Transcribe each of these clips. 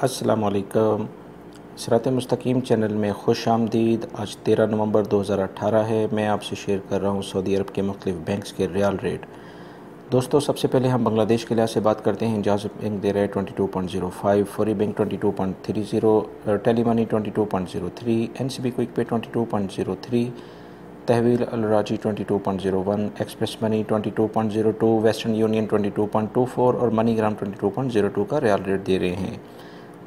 अस्सलाम वालेकुम। सिरात मुस्तकीम चैनल में खुश आमदीद। आज 13 नवंबर 2018 है। मैं आपसे शेयर कर रहा हूँ सऊदी अरब के मुख्तलिफ बैंक्स के रियाल रेट। दोस्तों, सबसे पहले हम बांग्लादेश के लिहाज से बात करते हैं। जाज़ बैंक दे रहे हैं 22.05, Fawri bank 22.30, Telemoney 22.03, NCB Quick Pay 22.03, तहवील Al राजी 22.01, एक्सप्रेस मनी 22.02, वेस्टर्न यूनियन 22.24 और मनीग्राम 22.02 का रियाल रेट दे रहे हैं।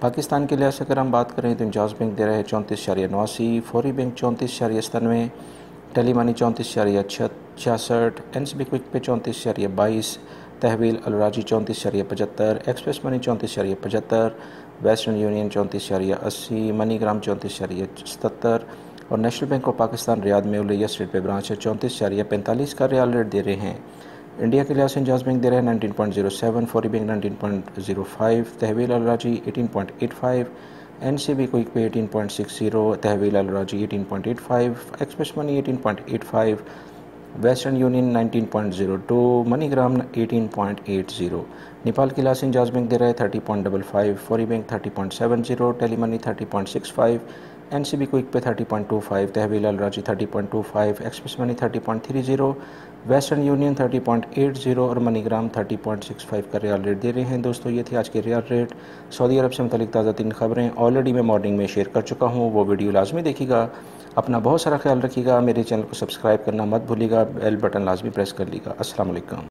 पाकिस्तान के लिहाज से अगर हम बात करें तो जाज़ बैंक दे रहे हैं 34.89, Fawri bank 34.97, Telemoney 34.66, NCB Quick Pay 34.22, Tahweel Al Rajhi 34.75, Express Money 34.75, Western Union 34.80, MoneyGram 34.77 और National Bank of Pakistan Riyadh में उलैया स्ट्रीट पे ब्रांच है 34.45 का रियाल रेट दे रहे हैं। इंडिया के लिहाज से जाज़ बैंक दे रहे हैं 19.07, फौरी बैंक 19.05, तहवील अल राजी 18.85, NCB क्विक पे 18.60, तहवील अल राजी 18.85, express money 18.85, western union 19.02, MoneyGram 18.80। Nepal के लिहाज से जाज़ बैंक दे रहे हैं 30.55, Fawri bank 30.70, Telemoney 30.65, NCB Quick Pay 30.25, तहवील Al राजी 30.25, एक्सप्रेस मनी 30.30, वेस्टर्न यूनियन 30.80 और मनीग्राम 30.65 का रियाल रेट दे रहे हैं। दोस्तों, ये थी आज के रियाल रेट। सऊदी अरब से मुतालिक ताज़ा तीन खबरें ऑलरेडी मैं मॉर्निंग में शेयर कर चुका हूँ, वो वीडियो लाजमी देखिएगा। अपना बहुत सारा ख्याल रखिएगा। मेरे चैनल को सब्सक्राइब करना मत भूलिएगा, बेल बटन लाजमी प्रेस कर लीजिएगा। अस्सलाम वालेकुम।